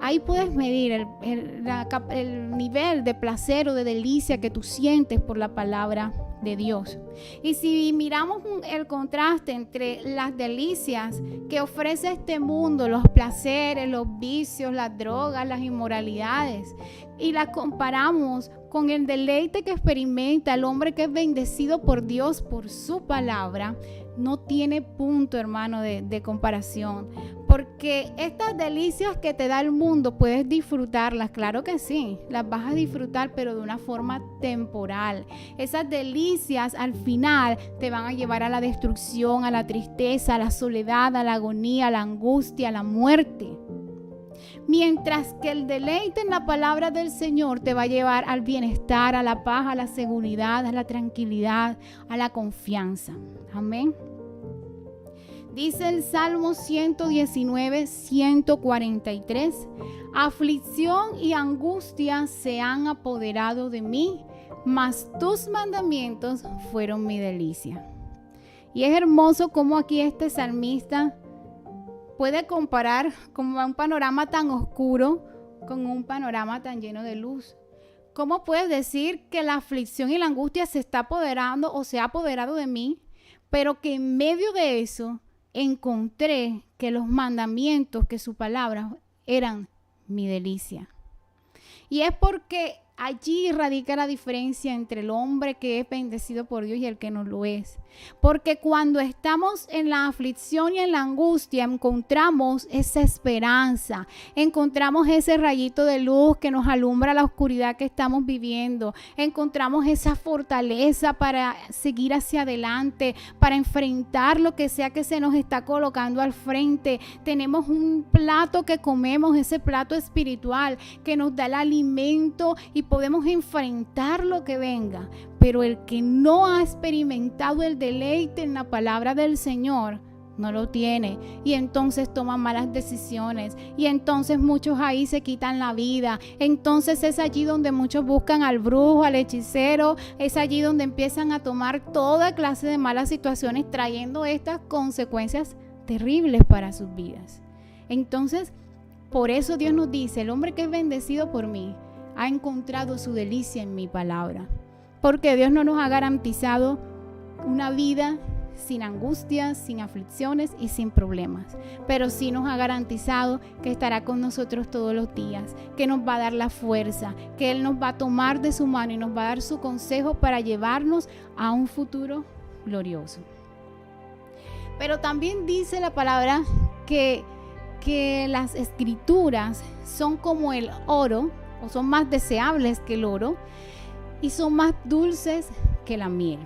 ahí puedes medir el nivel de placer o de delicia que tú sientes por la palabra de Dios. Y si miramos el contraste entre las delicias que ofrece este mundo, los placeres, los vicios, las drogas, las inmoralidades, y las comparamos con el deleite que experimenta el hombre que es bendecido por Dios por su palabra, no tiene punto, hermano, de comparación. Porque estas delicias que te da el mundo puedes disfrutarlas, claro que sí, las vas a disfrutar, pero de una forma temporal. Esas delicias al final te van a llevar a la destrucción, a la tristeza, a la soledad, a la agonía, a la angustia, a la muerte. Mientras que el deleite en la palabra del Señor te va a llevar al bienestar, a la paz, a la seguridad, a la tranquilidad, a la confianza. Amén. Dice el Salmo 119, 143, aflicción y angustia se han apoderado de mí, mas tus mandamientos fueron mi delicia. Y es hermoso cómo aquí este salmista puede comparar como un panorama tan oscuro con un panorama tan lleno de luz. ¿Cómo puedes decir que la aflicción y la angustia se está apoderando o se ha apoderado de mí, pero que en medio de eso encontré que los mandamientos, que su palabra eran mi delicia? Y es porque allí radica la diferencia entre el hombre que es bendecido por Dios y el que no lo es. Porque cuando estamos en la aflicción y en la angustia, encontramos esa esperanza, encontramos ese rayito de luz que nos alumbra la oscuridad que estamos viviendo, encontramos esa fortaleza para seguir hacia adelante, para enfrentar lo que sea que se nos está colocando al frente. Tenemos un plato que comemos, ese plato espiritual que nos da el alimento y podemos enfrentar lo que venga. Pero el que no ha experimentado el deleite en la palabra del Señor no lo tiene, y entonces toma malas decisiones, y entonces muchos ahí se quitan la vida. Entonces es allí donde muchos buscan al brujo, al hechicero, es allí donde empiezan a tomar toda clase de malas situaciones, trayendo estas consecuencias terribles para sus vidas. Entonces, por eso Dios nos dice, el hombre que es bendecido por mí ha encontrado su delicia en mi palabra. Porque Dios no nos ha garantizado una vida sin angustias, sin aflicciones y sin problemas. Pero sí nos ha garantizado que estará con nosotros todos los días, que nos va a dar la fuerza, que Él nos va a tomar de su mano y nos va a dar su consejo para llevarnos a un futuro glorioso. Pero también dice la palabra que las escrituras son como el oro, o son más deseables que el oro, y son más dulces que la miel.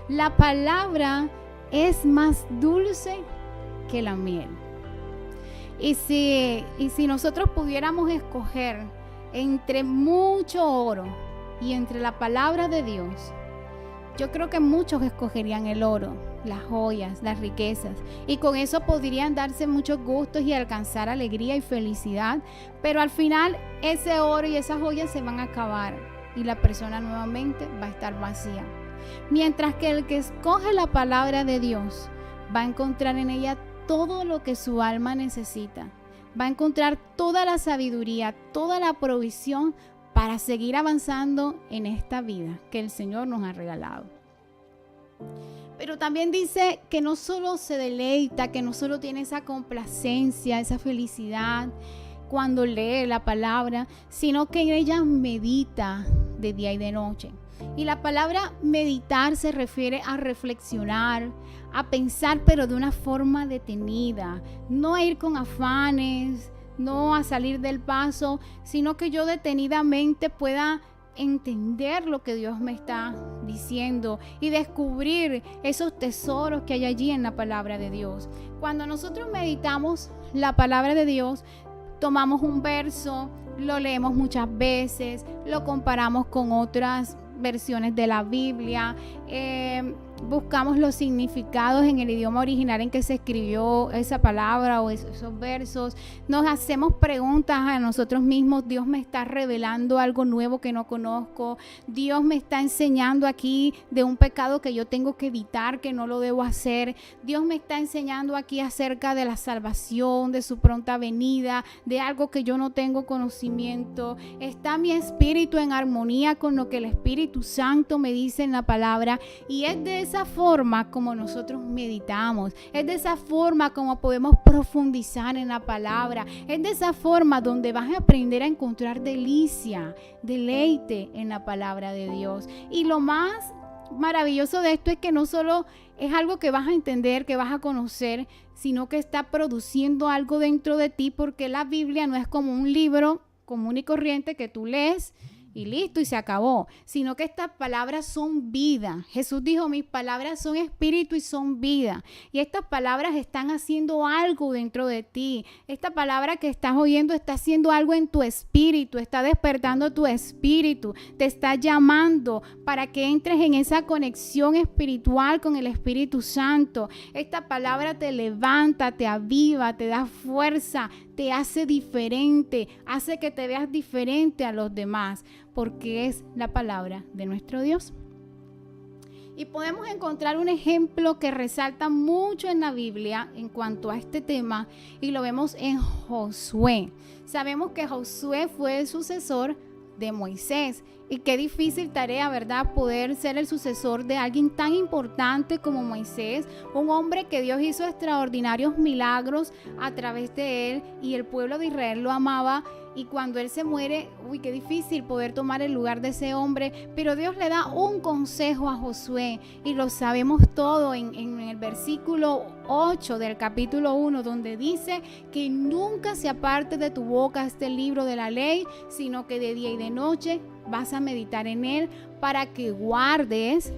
La palabra es más dulce que la miel. Y si nosotros pudiéramos escoger entre mucho oro y entre la palabra de Dios, yo creo que muchos escogerían el oro, las joyas, las riquezas, y con eso podrían darse muchos gustos y alcanzar alegría y felicidad, pero al final ese oro y esas joyas se van a acabar y la persona nuevamente va a estar vacía. Mientras que el que escoge la palabra de Dios va a encontrar en ella todo lo que su alma necesita, va a encontrar toda la sabiduría, toda la provisión para seguir avanzando en esta vida que el Señor nos ha regalado. Pero también dice que no solo se deleita, que no solo tiene esa complacencia, esa felicidad cuando lee la palabra, sino que en ella medita de día y de noche. Y la palabra meditar se refiere a reflexionar, a pensar, pero de una forma detenida, no a ir con afanes, no a salir del paso, sino que yo detenidamente pueda entender lo que Dios me está diciendo y descubrir esos tesoros que hay allí en la palabra de Dios. Cuando nosotros meditamos la palabra de Dios, tomamos un verso, lo leemos muchas veces, lo comparamos con otras versiones de la Biblia, buscamos los significados en el idioma original en que se escribió esa palabra o esos versos, nos hacemos preguntas a nosotros mismos. Dios me está revelando algo nuevo que no conozco, Dios me está enseñando aquí de un pecado que yo tengo que evitar, que no lo debo hacer, Dios me está enseñando aquí acerca de la salvación, de su pronta venida, de algo que yo no tengo conocimiento. Está mi espíritu en armonía con lo que el Espíritu Santo me dice en la palabra, y es de esa forma como nosotros meditamos, es de esa forma como podemos profundizar en la palabra, es de esa forma donde vas a aprender a encontrar delicia, deleite en la palabra de Dios. Y lo más maravilloso de esto es que no solo es algo que vas a entender, que vas a conocer, sino que está produciendo algo dentro de ti, porque la Biblia no es como un libro común y corriente que tú lees y listo, y se acabó, sino que estas palabras son vida. Jesús dijo, mis palabras son espíritu y son vida, y estas palabras están haciendo algo dentro de ti. Esta palabra que estás oyendo está haciendo algo en tu espíritu, está despertando tu espíritu, te está llamando para que entres en esa conexión espiritual con el Espíritu Santo. Esta palabra te levanta, te aviva, te da fuerza, te hace diferente, hace que te veas diferente a los demás, porque es la palabra de nuestro Dios. Y podemos encontrar un ejemplo que resalta mucho en la Biblia en cuanto a este tema, y lo vemos en Josué. Sabemos que Josué fue el sucesor de Moisés, y qué difícil tarea, ¿verdad?, poder ser el sucesor de alguien tan importante como Moisés, un hombre que Dios hizo extraordinarios milagros a través de él, y el pueblo de Israel lo amaba. Y cuando él se muere, qué difícil poder tomar el lugar de ese hombre. Pero Dios le da un consejo a Josué, y lo sabemos todo en el versículo 8 del capítulo 1, donde dice que nunca se aparte de tu boca este libro de la ley, sino que de día y de noche vas a meditar en él, para que guardes,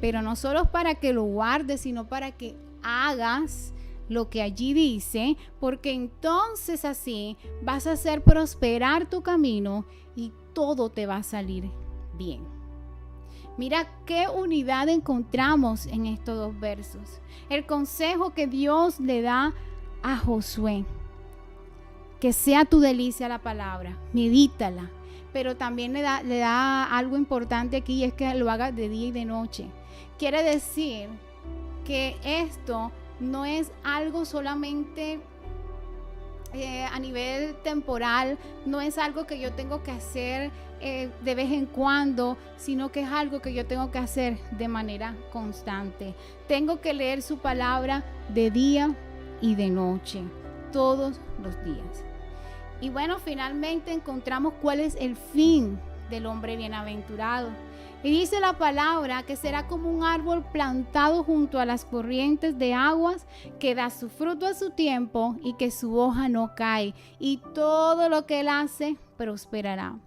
pero no solo para que lo guardes, sino para que hagas lo que allí dice, porque entonces así vas a hacer prosperar tu camino y todo te va a salir bien. Mira qué unidad encontramos en estos dos versos. El consejo que Dios le da a Josué: que sea tu delicia la palabra, medítala, pero también le da algo importante aquí, y es que lo haga de día y de noche. Quiere decir que esto no es algo solamente a nivel temporal, no es algo que yo tengo que hacer de vez en cuando, sino que es algo que yo tengo que hacer de manera constante. Tengo que leer su palabra de día y de noche, todos los días. Y bueno, finalmente encontramos cuál es el fin del hombre bienaventurado. Y dice la palabra que será como un árbol plantado junto a las corrientes de aguas, que da su fruto a su tiempo y que su hoja no cae, y todo lo que él hace prosperará.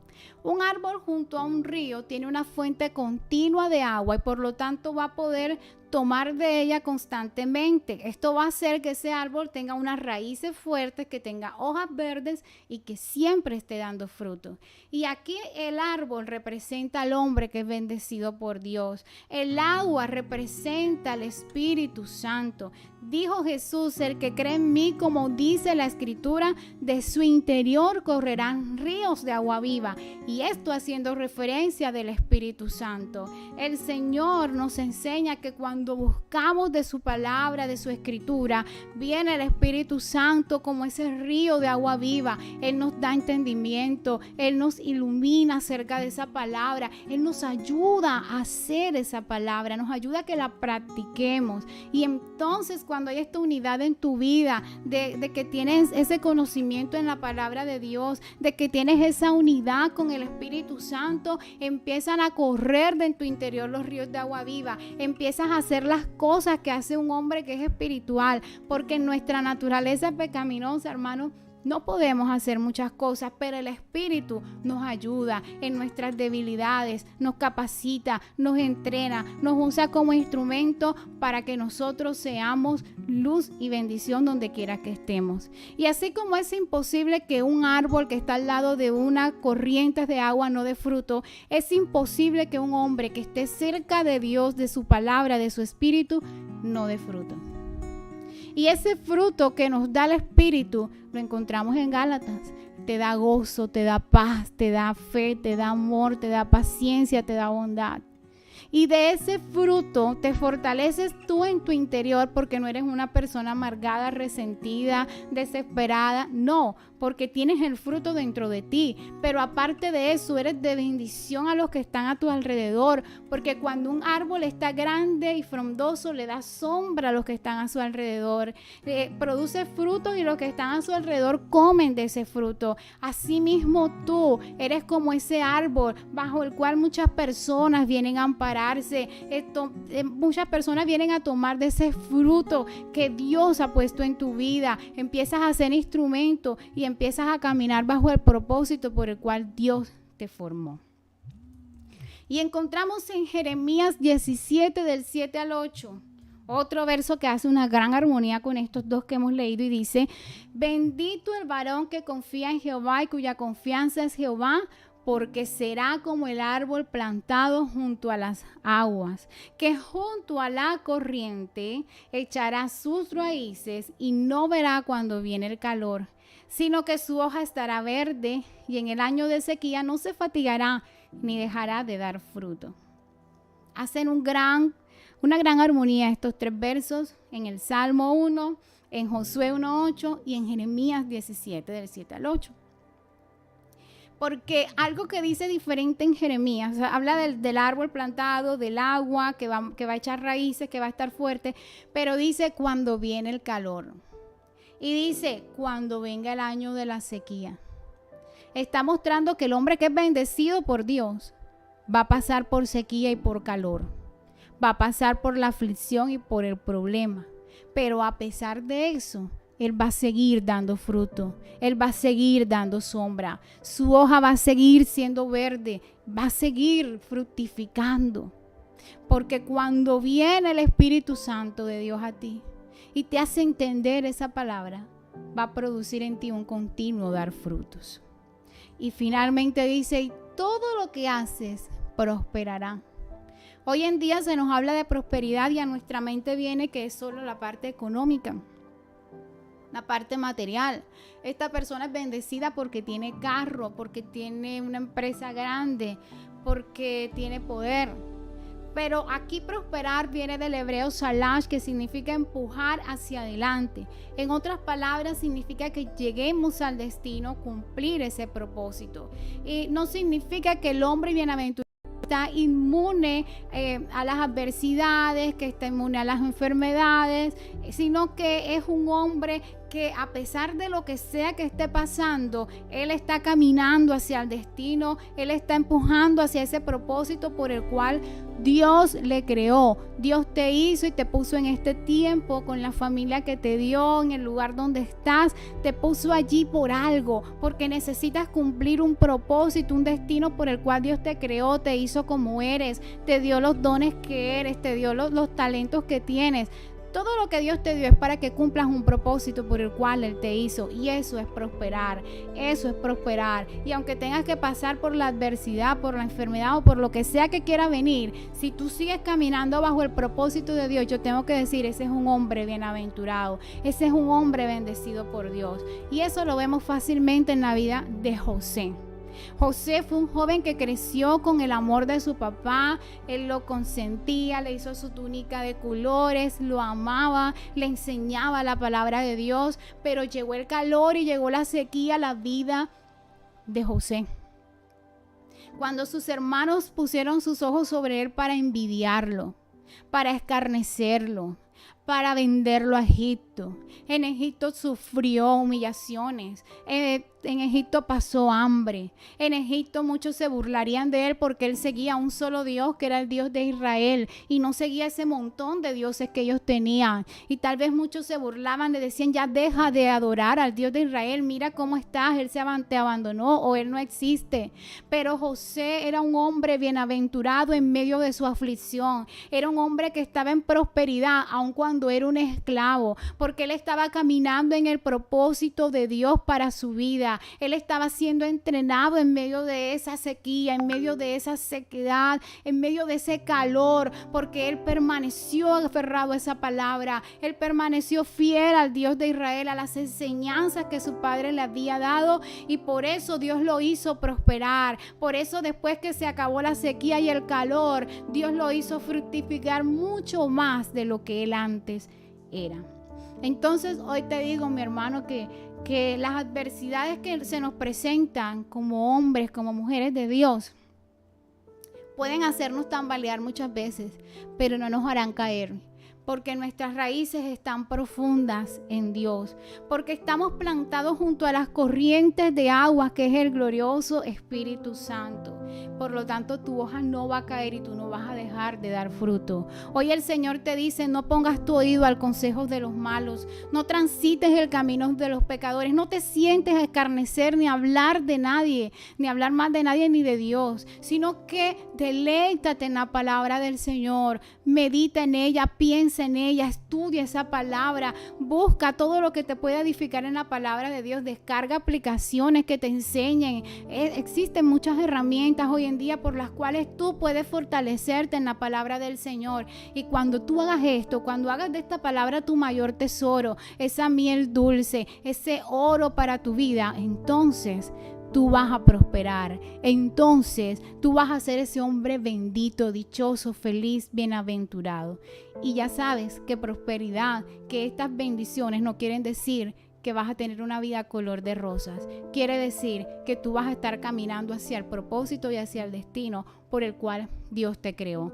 Un árbol junto a un río tiene una fuente continua de agua, y por lo tanto va a poder tomar de ella constantemente. Esto va a hacer que ese árbol tenga unas raíces fuertes, que tenga hojas verdes y que siempre esté dando fruto. Y aquí el árbol representa al hombre que es bendecido por Dios. El agua representa al Espíritu Santo. Dijo Jesús: el que cree en mí, como dice la Escritura, de su interior correrán ríos de agua viva. Y esto haciendo referencia del Espíritu Santo. El Señor nos enseña que cuando buscamos de su palabra, de su escritura, viene el Espíritu Santo como ese río de agua viva. Él nos da entendimiento, Él nos ilumina acerca de esa palabra, Él nos ayuda a hacer esa palabra, nos ayuda a que la practiquemos. Y entonces cuando hay esta unidad en tu vida, de que tienes ese conocimiento en la palabra de Dios, de que tienes esa unidad con el Espíritu Santo, empiezan a correr de en tu interior los ríos de agua viva. Empiezas a hacer las cosas que hace un hombre que es espiritual, porque en nuestra naturaleza pecaminosa, hermano, no podemos hacer muchas cosas, pero el Espíritu nos ayuda en nuestras debilidades, nos capacita, nos entrena, nos usa como instrumento para que nosotros seamos luz y bendición donde quiera que estemos. Y así como es imposible que un árbol que está al lado de una corriente de agua no dé fruto, es imposible que un hombre que esté cerca de Dios, de su palabra, de su Espíritu, no dé fruto. Y ese fruto que nos da el Espíritu lo encontramos en Gálatas. Te da gozo, te da paz, te da fe, te da amor, te da paciencia, te da bondad. Y de ese fruto te fortaleces tú en tu interior, porque no eres una persona amargada, resentida, desesperada. No, porque tienes el fruto dentro de ti. Pero aparte de eso, eres de bendición a los que están a tu alrededor. Porque cuando un árbol está grande y frondoso, le da sombra a los que están a su alrededor. Produce frutos y los que están a su alrededor comen de ese fruto. Asimismo tú eres como ese árbol bajo el cual muchas personas vienen a ampararse. Muchas personas vienen a tomar de ese fruto que Dios ha puesto en tu vida. Empiezas a ser instrumento y empiezas a caminar bajo el propósito por el cual Dios te formó. Y encontramos en Jeremías 17 del 7 al 8 otro verso que hace una gran armonía con estos dos que hemos leído y dice: bendito el varón que confía en Jehová y cuya confianza es Jehová, porque será como el árbol plantado junto a las aguas, que junto a la corriente echará sus raíces y no verá cuando viene el calor, sino que su hoja estará verde y en el año de sequía no se fatigará ni dejará de dar fruto. Hacen una gran armonía estos tres versos en el Salmo 1, en Josué 1:8 y en Jeremías 17 del 7 al 8. Porque algo que dice diferente en Jeremías, o sea, habla del árbol plantado, del agua que va a echar raíces, que va a estar fuerte, pero dice cuando viene el calor. Y dice cuando venga el año de la sequía. Está mostrando que el hombre que es bendecido por Dios va a pasar por sequía y por calor. Va a pasar por la aflicción y por el problema. Pero a pesar de eso, Él va a seguir dando fruto, Él va a seguir dando sombra, su hoja va a seguir siendo verde, va a seguir fructificando. Porque cuando viene el Espíritu Santo de Dios a ti y te hace entender esa palabra, va a producir en ti un continuo dar frutos. Y finalmente dice, y todo lo que haces prosperará. Hoy en día se nos habla de prosperidad y a nuestra mente viene que es solo la parte económica, la parte material. Esta persona es bendecida porque tiene carro, porque tiene una empresa grande, porque tiene poder. Pero aquí prosperar viene del hebreo salash, que significa empujar hacia adelante. En otras palabras, significa que lleguemos al destino, cumplir ese propósito. Y no significa que el hombre bienaventurado está inmune a las adversidades, que está inmune a las enfermedades, sino que es un hombre que a pesar de lo que sea que esté pasando, él está caminando hacia el destino, él está empujando hacia ese propósito por el cual Dios le creó. Dios te hizo y te puso en este tiempo con la familia que te dio, en el lugar donde estás, te puso allí por algo, porque necesitas cumplir un propósito, un destino por el cual Dios te creó, te hizo como eres, te dio los dones que eres, te dio los talentos que tienes. Todo lo que Dios te dio es para que cumplas un propósito por el cual Él te hizo, y eso es prosperar, y aunque tengas que pasar por la adversidad, por la enfermedad o por lo que sea que quiera venir, si tú sigues caminando bajo el propósito de Dios, yo tengo que decir, ese es un hombre bienaventurado, ese es un hombre bendecido por Dios. Y eso lo vemos fácilmente en la vida de José. José fue un joven que creció con el amor de su papá. Él lo consentía, le hizo su túnica de colores, lo amaba, le enseñaba la palabra de Dios. Pero llegó el calor y llegó la sequía a la vida de José. Cuando sus hermanos pusieron sus ojos sobre él para envidiarlo, para escarnecerlo, para venderlo a Egipto. En Egipto sufrió humillaciones. En Egipto pasó hambre. En Egipto muchos se burlarían de él porque él seguía a un solo Dios, que era el Dios de Israel, y no seguía ese montón de dioses que ellos tenían. Y tal vez muchos se burlaban, le decían: ya deja de adorar al Dios de Israel, mira cómo estás, él te abandonó o él no existe. Pero José era un hombre bienaventurado en medio de su aflicción. Era un hombre que estaba en prosperidad aun cuando era un esclavo, porque él estaba caminando en el propósito de Dios para su vida. Él estaba siendo entrenado en medio de esa sequía, en medio de esa sequedad, en medio de ese calor, porque él permaneció aferrado a esa palabra. Él permaneció fiel al Dios de Israel, a las enseñanzas que su padre le había dado, y por eso Dios lo hizo prosperar. Por eso, después que se acabó la sequía y el calor, Dios lo hizo fructificar mucho más de lo que él antes era. Entonces hoy te digo, mi hermano, que las adversidades que se nos presentan como hombres, como mujeres de Dios, pueden hacernos tambalear muchas veces, pero no nos harán caer, porque nuestras raíces están profundas en Dios, porque estamos plantados junto a las corrientes de agua que es el glorioso Espíritu Santo. Por lo tanto, tu hoja no va a caer y tú no vas a dejar de dar fruto. Hoy el Señor te dice: no pongas tu oído al consejo de los malos, no transites el camino de los pecadores, no te sientes a escarnecer ni a hablar de nadie, ni a hablar más de nadie ni de Dios, sino que deleítate en la palabra del Señor, medita en ella, piensa en ella, estudia esa palabra, busca todo lo que te pueda edificar en la palabra de Dios, descarga aplicaciones que te enseñen. Existen muchas herramientas hoy en día por las cuales tú puedes fortalecerte en la palabra del Señor. Y cuando tú hagas esto, cuando hagas de esta palabra tu mayor tesoro, esa miel dulce, ese oro para tu vida, entonces tú vas a prosperar. Entonces tú vas a ser ese hombre bendito, dichoso, feliz, bienaventurado. Y ya sabes que prosperidad, que estas bendiciones no quieren decir que vas a tener una vida color de rosas. Quiere decir que tú vas a estar caminando hacia el propósito y hacia el destino por el cual Dios te creó.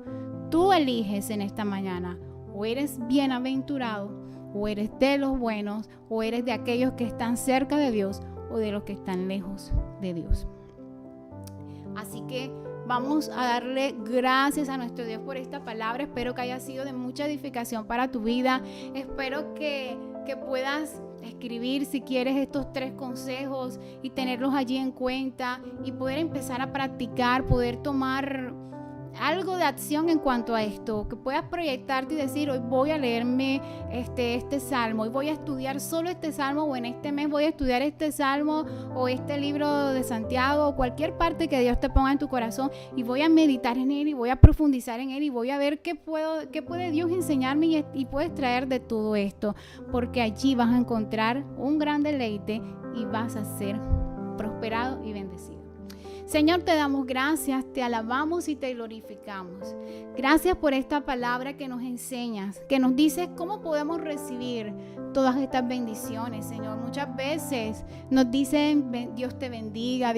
Tú eliges en esta mañana: o eres bienaventurado, o eres de los buenos, o eres de aquellos que están cerca de Dios, o de los que están lejos de Dios. Así que vamos a darle gracias a nuestro Dios por esta palabra. Espero que haya sido de mucha edificación para tu vida. Espero que puedas escribir, si quieres, estos 3 consejos y tenerlos allí en cuenta y poder empezar a practicar, poder tomar algo de acción en cuanto a esto, que puedas proyectarte y decir: hoy voy a leerme este salmo, hoy voy a estudiar solo este salmo, o en este mes voy a estudiar este salmo o este libro de Santiago, o cualquier parte que Dios te ponga en tu corazón, y voy a meditar en él y voy a profundizar en él y voy a ver qué puede Dios enseñarme y puedes traer de todo esto, porque allí vas a encontrar un gran deleite y vas a ser prosperado y bendecido. Señor, te damos gracias, te alabamos y te glorificamos. Gracias por esta palabra que nos enseñas, que nos dices cómo podemos recibir todas estas bendiciones, Señor. Muchas veces nos dicen: Dios te bendiga,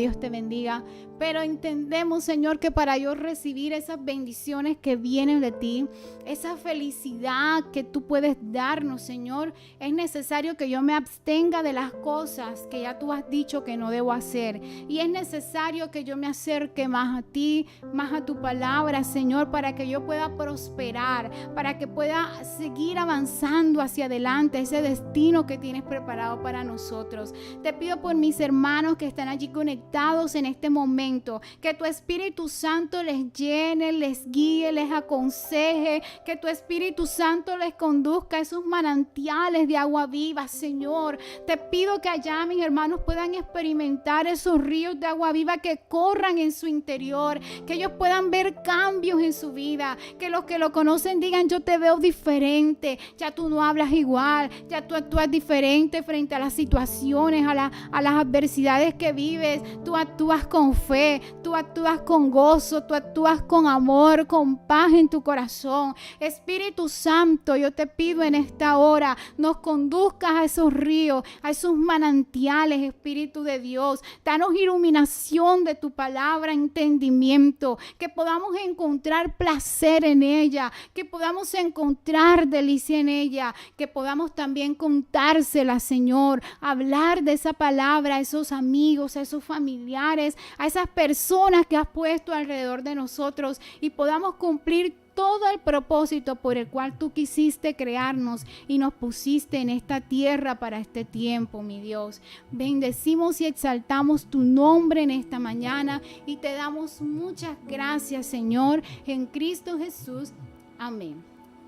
pero entendemos, Señor, que para yo recibir esas bendiciones que vienen de ti, esa felicidad que tú puedes darnos, Señor, es necesario que yo me abstenga de las cosas que ya tú has dicho que no debo hacer, y es necesario que yo me acerque más a ti, más a tu palabra, Señor, para que yo pueda prosperar, para que pueda seguir avanzando hacia adelante, ese destino que tienes preparado para nosotros. Te pido por mis hermanos que están allí conectados en este momento, que tu Espíritu Santo les llene, les guíe, les aconseje, que tu Espíritu Santo les conduzca a esos manantiales de agua viva, Señor. Te pido que allá mis hermanos puedan experimentar esos ríos de agua viva que corran en su interior, que ellos puedan ver cambios en su vida, que los que lo conocen digan: yo te veo diferente, ya tú no hablas igual, ya tú actúas diferente frente a las situaciones, a las adversidades que vives, tú actúas con fe, tú actúas con gozo, tú actúas con amor, con paz en tu corazón. Espíritu Santo, yo te pido en esta hora, nos conduzcas a esos ríos, a esos manantiales, Espíritu de Dios. Danos iluminación de tu palabra, entendimiento, que podamos encontrar placer en ella, que podamos encontrar delicia en ella, que podamos también contársela, Señor, hablar de esa palabra a esos amigos, a esos familiares, a esas personas que has puesto alrededor de nosotros, y podamos cumplir todo el propósito por el cual tú quisiste crearnos y nos pusiste en esta tierra para este tiempo, mi Dios. Bendecimos y exaltamos tu nombre en esta mañana y te damos muchas gracias, Señor, en Cristo Jesús. Amén.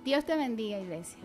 Dios te bendiga, iglesia.